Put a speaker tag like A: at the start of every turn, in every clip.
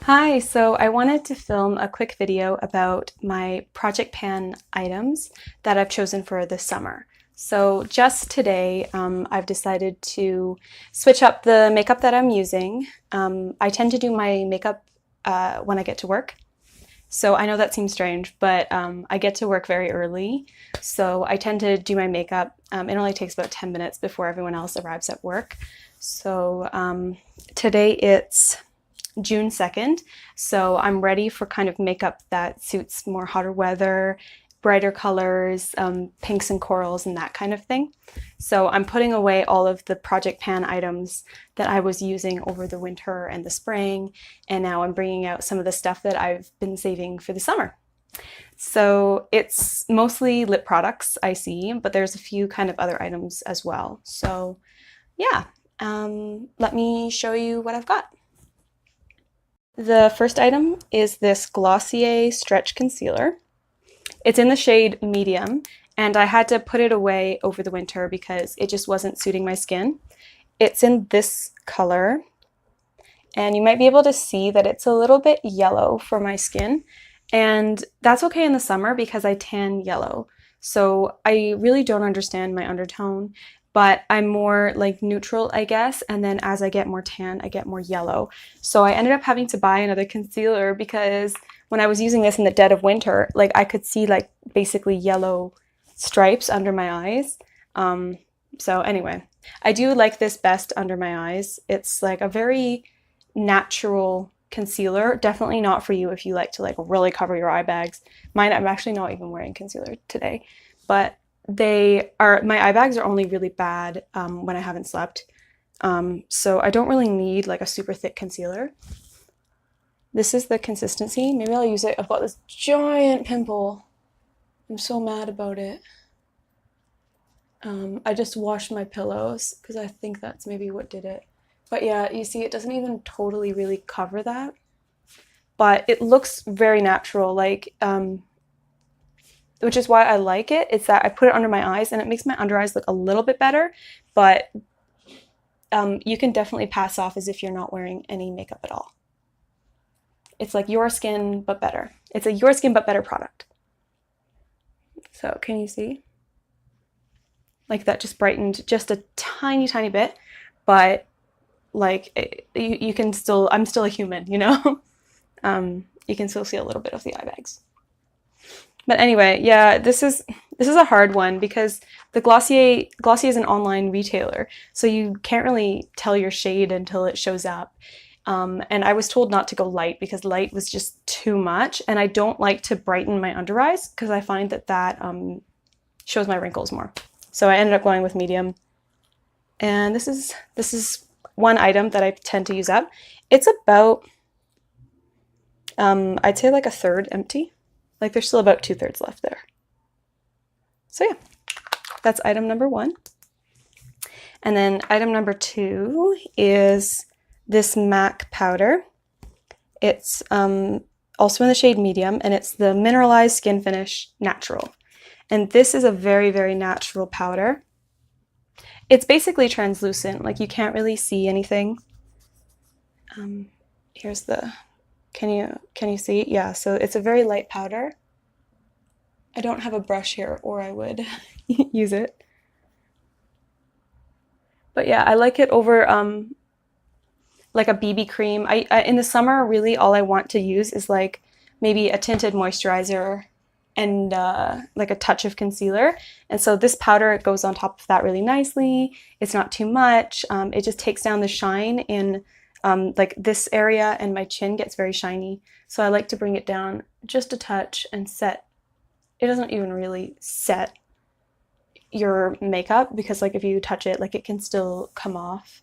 A: Hi, so I wanted to film a quick video about my project pan items that I've chosen for this summer. So just today, I've decided to switch up the makeup that I'm using. I tend to do my makeup when I get to work. So I know that seems strange, but I get to work very early. So I tend to do my makeup. It only takes about 10 minutes before everyone else arrives at work. So today it's June 2nd. So I'm ready for kind of makeup that suits more hotter weather, brighter colors, pinks and corals and that kind of thing. So I'm putting away all of the Project Pan items that I was using over the winter and the spring, and now I'm bringing out some of the stuff that I've been saving for the summer. So it's mostly lip products I see, but there's a few kind of other items as well. So yeah, let me show you what I've got. The first item is this Glossier Stretch Concealer. It's in the shade medium, and I had to put it away over the winter because it just wasn't suiting my skin. It's in this color, and you might be able to see that it's a little bit yellow for my skin, and that's okay in the summer because I tan yellow. So I really don't understand my undertone, but I'm more like neutral, I guess, and then as I get more tan, I get more yellow. So I ended up having to buy another concealer because when I was using this in the dead of winter, like I could see like basically yellow stripes under my eyes. So anyway, I do like this best under my eyes. It's like a very natural concealer. Definitely not for you if you like to like really cover your eye bags. Mine, I'm actually not even wearing concealer today, but my eye bags are only really bad when I haven't slept. So I don't really need like a super thick concealer. This is the consistency. Maybe I'll use it. I've got this giant pimple. I'm so mad about it. I just washed my pillows because I think that's maybe what did it. But yeah, you see, it doesn't even totally really cover that. But it looks very natural, like, which is why I like it. It's that I put it under my eyes and it makes my under eyes look a little bit better. But you can definitely pass off as if you're not wearing any makeup at all. It's like your skin, but better. It's a your skin, but better product. So can you see? Like that just brightened just a tiny, tiny bit, but like you can still, I'm still a human, you know? You can still see a little bit of the eye bags. But anyway, yeah, this is a hard one because the Glossier is an online retailer, so you can't really tell your shade until it shows up. And I was told not to go light because light was just too much, and I don't like to brighten my under eyes because I find that shows my wrinkles more. So I ended up going with medium. And this is one item that I tend to use up. It's about I'd say like a third empty. Like there's still about 2/3 left there. So yeah, that's item number one. And then item number two is this MAC powder. It's also in the shade medium, and it's the Mineralized Skin Finish Natural. And this is a very, very natural powder. It's basically translucent, like you can't really see anything. Here's the, can you see? Yeah, so it's a very light powder. I don't have a brush here, or I would use it. But yeah, I like it over like a BB cream. I in the summer, really all I want to use is like maybe a tinted moisturizer and like a touch of concealer. And so this powder, it goes on top of that really nicely. It's not too much. It just takes down the shine in like this area, and my chin gets very shiny. So I like to bring it down just a touch and set. It doesn't even really set your makeup because like if you touch it, like it can still come off.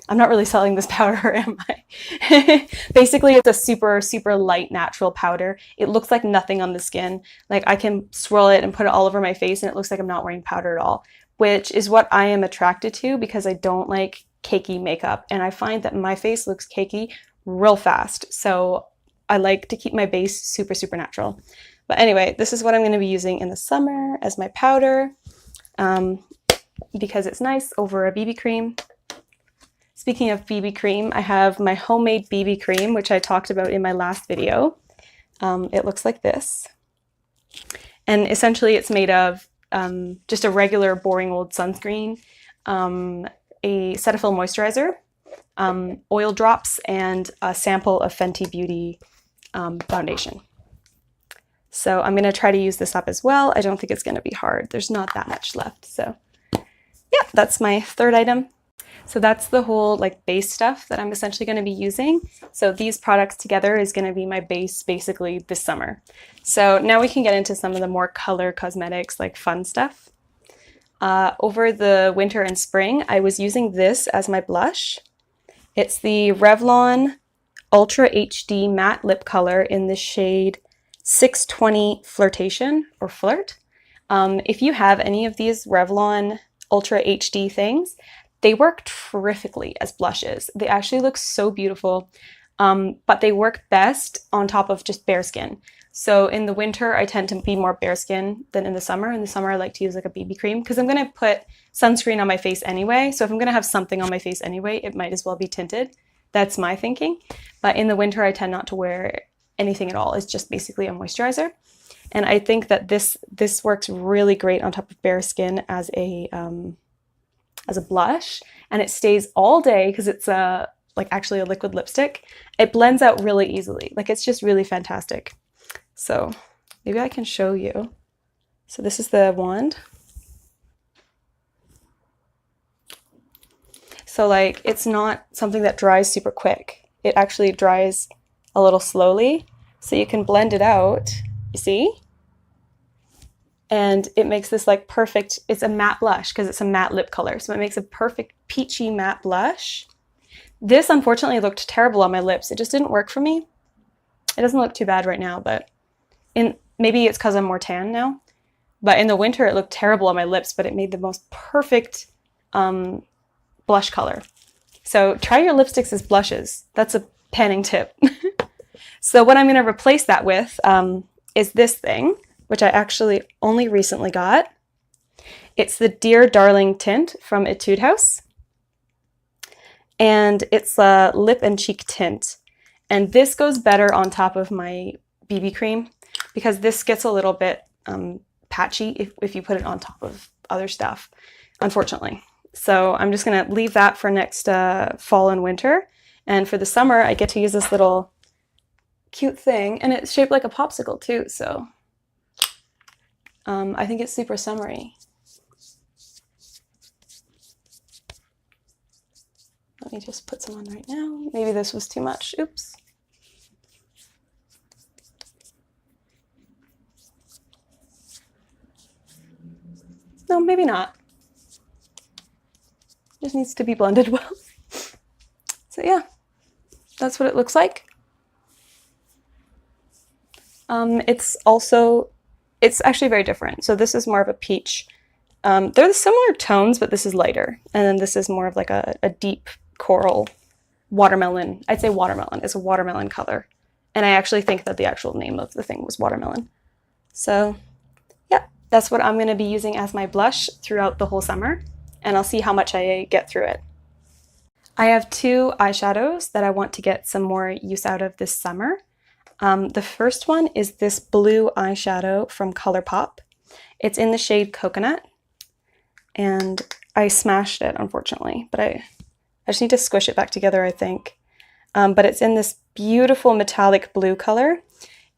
A: I'm not really selling this powder, am I? Basically, it's a super, super light natural powder. It looks like nothing on the skin. Like I can swirl it and put it all over my face and it looks like I'm not wearing powder at all, which is what I am attracted to because I don't like cakey makeup. And I find that my face looks cakey real fast. So I like to keep my base super, super natural. But anyway, this is what I'm going to be using in the summer as my powder because it's nice over a BB cream. Speaking of BB cream, I have my homemade BB cream, which I talked about in my last video. It looks like this. And essentially it's made of just a regular boring old sunscreen, a Cetaphil moisturizer, oil drops, and a sample of Fenty Beauty foundation. So I'm going to try to use this up as well. I don't think it's going to be hard. There's not that much left. So yeah, that's my third item. So that's the whole like base stuff that I'm essentially going to be using. So these products together is going to be my base basically this summer. So now we can get into some of the more color cosmetics, like fun stuff. Over the winter and spring, I was using this as my blush. It's the Revlon Ultra HD Matte Lip Color in the shade 620 Flirtation or Flirt. If you have any of these Revlon Ultra HD things, they work terrifically as blushes. They actually look so beautiful, but they work best on top of just bare skin. So in the winter, I tend to be more bare skin than in the summer. In the summer, I like to use like a BB cream because I'm going to put sunscreen on my face anyway. So if I'm going to have something on my face anyway, it might as well be tinted. That's my thinking. But in the winter, I tend not to wear anything at all. It's just basically a moisturizer. And I think that this works really great on top of bare skin as a blush, and it stays all day because it's like actually a liquid lipstick. It blends out really easily. Like it's just really fantastic. So maybe I can show you. So this is the wand. So like it's not something that dries super quick. It actually dries a little slowly. So you can blend it out, you see? And it makes this like perfect, it's a matte blush because it's a matte lip color. So it makes a perfect peachy matte blush. This unfortunately looked terrible on my lips. It just didn't work for me. It doesn't look too bad right now, but maybe it's because I'm more tan now. But in the winter it looked terrible on my lips, but it made the most perfect blush color. So try your lipsticks as blushes. That's a panning tip. So what I'm going to replace that with is this thing, which I actually only recently got. It's the Dear Darling tint from Etude House. And it's a lip and cheek tint. And this goes better on top of my BB cream because this gets a little bit patchy if you put it on top of other stuff, unfortunately. So I'm just going to leave that for next fall and winter. And for the summer, I get to use this little cute thing. And it's shaped like a popsicle too, so I think it's super summery. Let me just put some on right now. Maybe this was too much. Oops. No, maybe not. Just needs to be blended well. So yeah, that's what it looks like. It's actually very different. So this is more of a peach. They're similar tones, but this is lighter. And then this is more of like a deep coral watermelon. I'd say watermelon. It's a watermelon color. And I actually think that the actual name of the thing was watermelon. So yeah, that's what I'm going to be using as my blush throughout the whole summer. And I'll see how much I get through it. I have two eyeshadows that I want to get some more use out of this summer. The first one is this blue eyeshadow from ColourPop. It's in the shade Coconut, and I smashed it, unfortunately, but I just need to squish it back together, I think. But it's in this beautiful metallic blue color,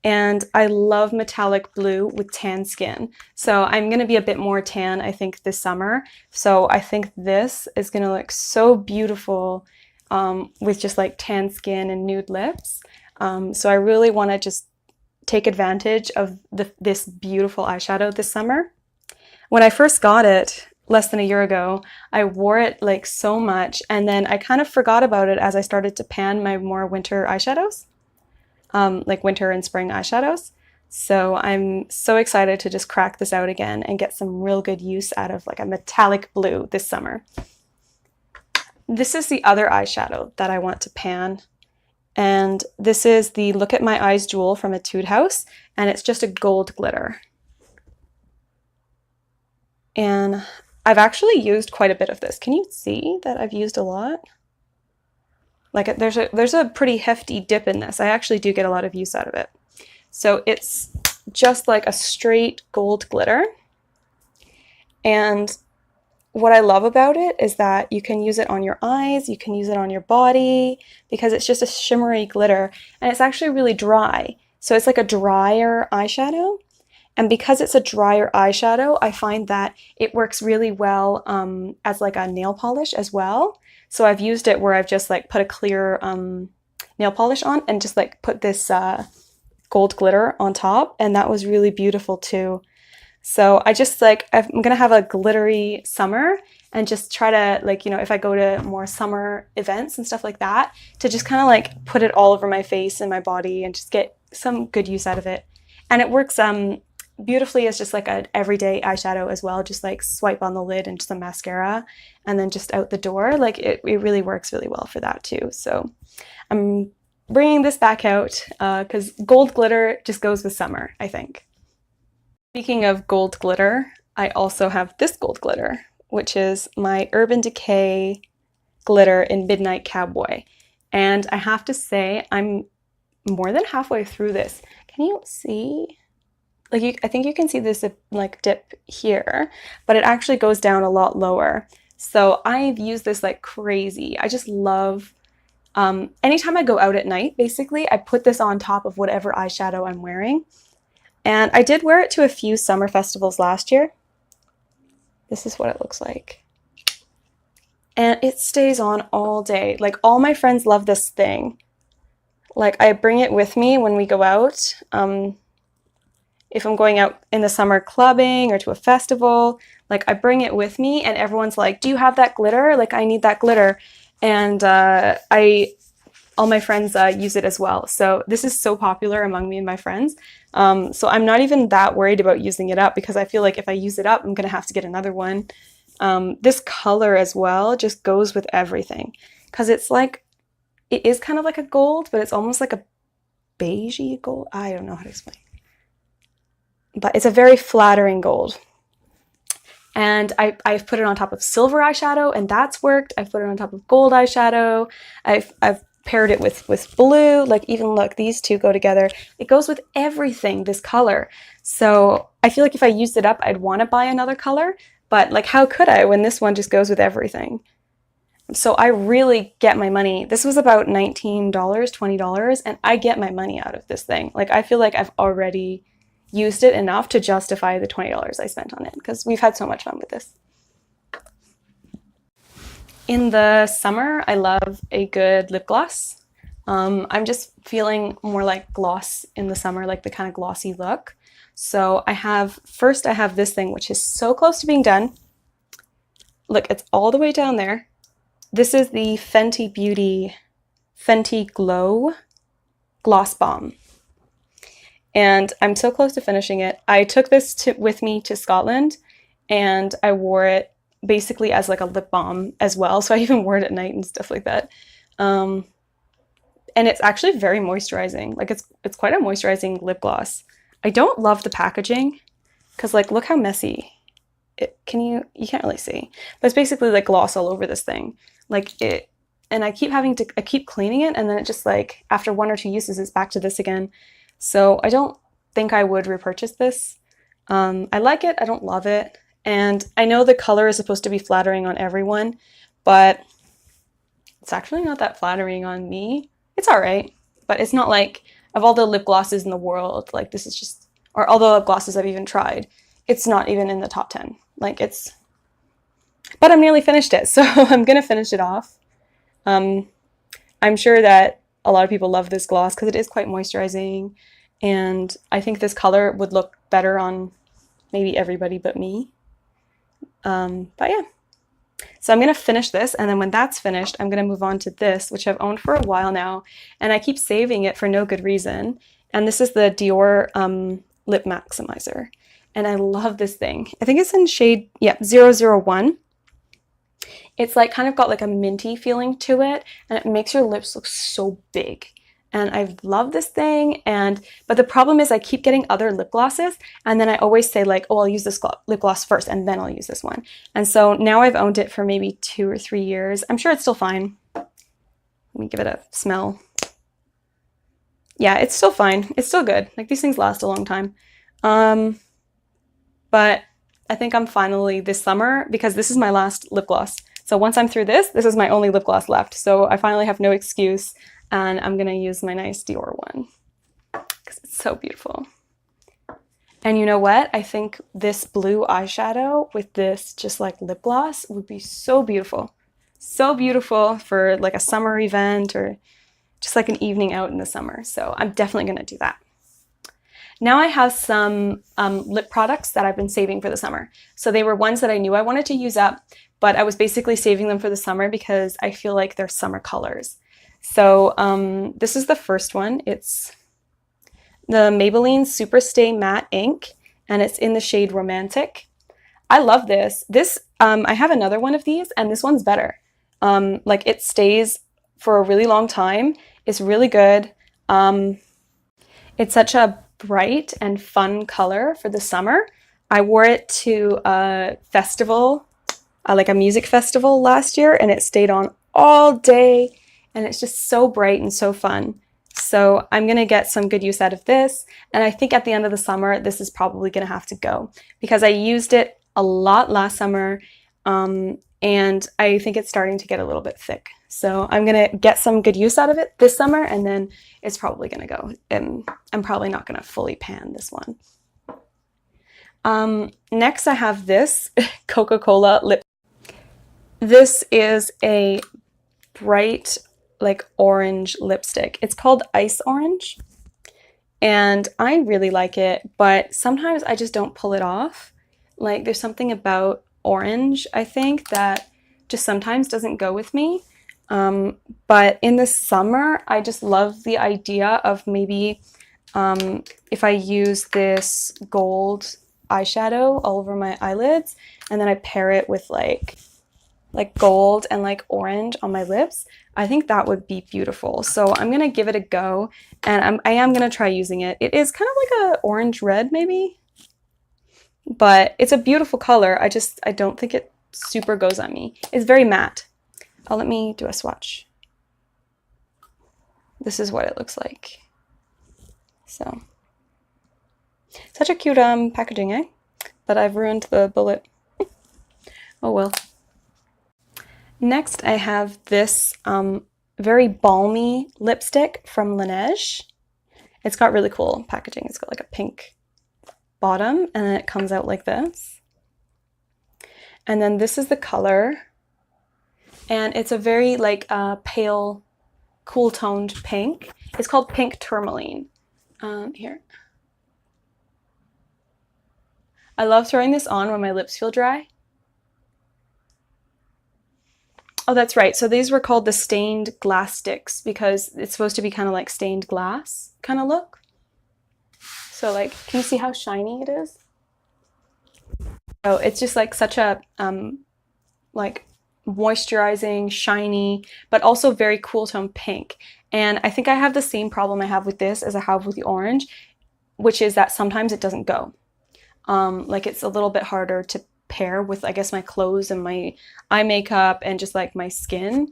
A: and I love metallic blue with tan skin. So I'm going to be a bit more tan, I think, this summer. So I think this is going to look so beautiful with just like tan skin and nude lips. So I really want to just take advantage of this beautiful eyeshadow this summer. When I first got it, less than a year ago, I wore it like so much, and then I kind of forgot about it as I started to pan my more winter eyeshadows, like winter and spring eyeshadows. So I'm so excited to just crack this out again and get some real good use out of like a metallic blue this summer. This is the other eyeshadow that I want to pan. And this is the Look at My Eyes Jewel from Etude House, and it's just a gold glitter. And I've actually used quite a bit of this. Can you see that I've used a lot? Like there's a pretty hefty dip in this. I actually do get a lot of use out of it. So it's just like a straight gold glitter. And what I love about it is that you can use it on your eyes, you can use it on your body, because it's just a shimmery glitter, and it's actually really dry. So it's like a drier eyeshadow. And because it's a drier eyeshadow, I find that it works really well as like a nail polish as well. So I've used it where I've just like put a clear nail polish on and just like put this gold glitter on top, and that was really beautiful too. So I just like, I'm gonna have a glittery summer and just try to like, you know, if I go to more summer events and stuff like that, to just kind of like put it all over my face and my body and just get some good use out of it. And it works beautifully as just like an everyday eyeshadow as well, just like swipe on the lid and some mascara and then just out the door. Like it really works really well for that too. So I'm bringing this back out because gold glitter just goes with summer, I think. Speaking of gold glitter, I also have this gold glitter, which is my Urban Decay glitter in Midnight Cowboy. And I have to say, I'm more than halfway through this. Can you see? Like, I think you can see this like dip here, but it actually goes down a lot lower. So I've used this like crazy. I just love, anytime I go out at night, basically, I put this on top of whatever eyeshadow I'm wearing. And I did wear it to a few summer festivals last year. This is what it looks like. And it stays on all day. Like all my friends love this thing. Like I bring it with me when we go out. If I'm going out in the summer clubbing or to a festival, like I bring it with me and everyone's like, do you have that glitter? Like I need that glitter. And all my friends use it as well. So this is so popular among me and my friends. So I'm not even that worried about using it up because I feel like if I use it up, I'm gonna have to get another one. This color as well just goes with everything because it's like, it is kind of like a gold, but it's almost like a beigey gold. I don't know how to explain. But it's a very flattering gold. And I've put it on top of silver eyeshadow and that's worked. I've put it on top of gold eyeshadow. I've paired it with blue, like even look, these two go together. It goes with everything, this color. So I feel like if I used it up, I'd want to buy another color, but like how could I when this one just goes with everything? So I really get my money. This was about $19, $20, and I get my money out of this thing. Like I feel like I've already used it enough to justify the $20 I spent on it because we've had so much fun with this. In the summer, I love a good lip gloss. I'm just feeling more like gloss in the summer, like the kind of glossy look. So first I have this thing, which is so close to being done. Look, it's all the way down there. This is the Fenty Beauty Fenty Glow Gloss Bomb. And I'm so close to finishing it. I took this with me to Scotland and I wore it basically as like a lip balm as well. So I even wore it at night and stuff like that. And it's actually very moisturizing. Like it's quite a moisturizing lip gloss. I don't love the packaging because like, look how messy. You can't really see, but it's basically like gloss all over this thing. And I keep cleaning it. And then it just like, after 1 or 2 uses, it's back to this again. So I don't think I would repurchase this. I like it. I don't love it. And I know the color is supposed to be flattering on everyone, but it's actually not that flattering on me. It's all right, but it's not like, of all the lip glosses in the world, like this is just, or all the lip glosses I've even tried, it's not even in the top 10. Like but I'm nearly finished it, so I'm gonna finish it off. I'm sure that a lot of people love this gloss because it is quite moisturizing, and I think this color would look better on maybe everybody but me. But yeah, so I'm gonna finish this, and then when that's finished, I'm gonna move on to this, which I've owned for a while now, and I keep saving it for no good reason. And this is the Dior Lip Maximizer, and I love this thing. I think it's in shade 001. It's like kind of got like a minty feeling to it, and it makes your lips look so big. And I love this thing, but the problem is I keep getting other lip glosses, and then I always say like, oh, I'll use this lip gloss first, and then I'll use this one. And so now I've owned it for maybe 2 or 3 years. I'm sure it's still fine. Let me give it a smell. Yeah, it's still fine. It's still good. Like, these things last a long time. But I think I'm finally this summer, because this is my last lip gloss. So once I'm through this, this is my only lip gloss left. So I finally have no excuse, and I'm gonna use my nice Dior one because it's so beautiful. And you know what? I think this blue eyeshadow with this just like lip gloss would be so beautiful. So beautiful for like a summer event or just like an evening out in the summer. So I'm definitely gonna do that. Now I have some lip products that I've been saving for the summer. So they were ones that I knew I wanted to use up, but I was basically saving them for the summer because I feel like they're summer colors. So this is the first one. It's the Maybelline Superstay Matte Ink, and it's in the shade Romantic. I love this. I have another one of these, and this one's better. Like, it stays for a really long time. It's really good. It's such a bright and fun color for the summer. I wore it to a festival, like a music festival last year, and it stayed on all day, and it's just so bright and so fun. So I'm gonna get some good use out of this, and I think at the end of the summer, this is probably gonna have to go because I used it a lot last summer, and I think it's starting to get a little bit thick. So I'm gonna get some good use out of it this summer, and then it's probably gonna go, and I'm probably not gonna fully pan this one. Next I have this Coca-Cola lip. This is a bright, like, orange lipstick. It's called Ice Orange, and I really like it, but sometimes I just don't pull it off. Like, there's something about orange, I think, that just sometimes doesn't go with me. But in the summer, I just love the idea of maybe if I use this gold eyeshadow all over my eyelids, and then I pair it with like gold and like orange on my lips, I think that would be beautiful. So I'm gonna give it a go, and I am gonna try using it. It is kind of like a orange red maybe, but it's a beautiful color. I don't think it super goes on me. It's very matte. Let me do a swatch. This is what it looks like. So, such a cute packaging, eh? But I've ruined the bullet. Oh well. Next, I have this very balmy lipstick from Laneige. It's got really cool packaging. It's got like a pink bottom, and then it comes out like this. And then this is the color. And it's a very like pale, cool toned pink. It's called Pink Tourmaline. Here. I love throwing this on when my lips feel dry. Oh, that's right. So these were called the stained glass sticks because it's supposed to be kind of like stained glass kind of look. So like, can you see how shiny it is? So it's just like such a like moisturizing, shiny, but also very cool tone pink. And I think I have the same problem I have with this as I have with the orange, which is that sometimes it doesn't go. Like, it's a little bit harder to pair with, I guess, my clothes and my eye makeup and just like my skin,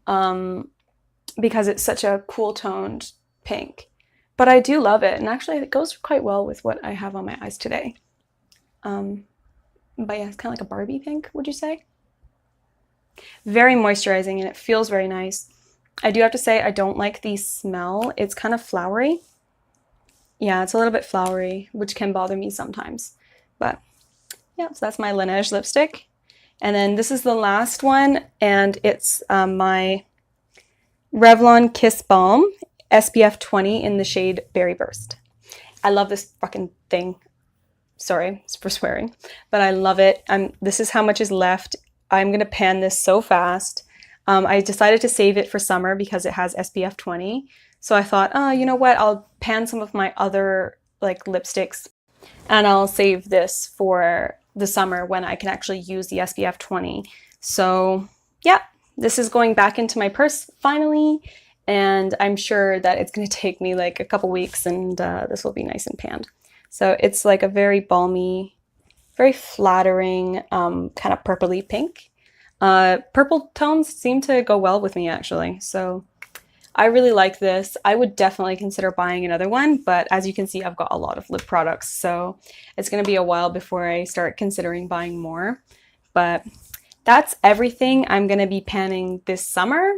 A: because it's such a cool toned pink. But I do love it, and actually it goes quite well with what I have on my eyes today. But yeah, it's kind of like a Barbie pink, would you say? Very moisturizing, and it feels very nice. I do have to say I don't like the smell. It's kind of flowery. Yeah, it's a little bit flowery, which can bother me sometimes. But yeah, so that's my Laneige lipstick. And then this is the last one, and it's my Revlon Kiss Balm SPF 20 in the shade Berry Burst. I love this fucking thing. Sorry for swearing, but I love it. This is how much is left. I'm gonna pan this so fast. I decided to save it for summer because it has SPF 20. So I thought, oh, you know what? I'll pan some of my other like lipsticks, and I'll save this for the summer when I can actually use the SPF 20. So yeah, this is going back into my purse finally, and I'm sure that it's gonna take me like a couple weeks, and this will be nice and panned. So it's like a very balmy, very flattering, kind of purpley pink. Purple tones seem to go well with me, actually. So I really like this. I would definitely consider buying another one, but as you can see, I've got a lot of lip products, so it's going to be a while before I start considering buying more. But that's everything I'm going to be panning this summer.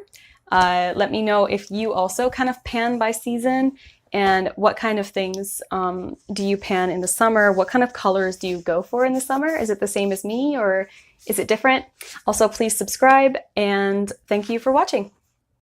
A: Let me know if you also kind of pan by season, and what kind of things do you pan in the summer? What kind of colors do you go for in the summer? Is it the same as me, or is it different? Also, please subscribe, and thank you for watching.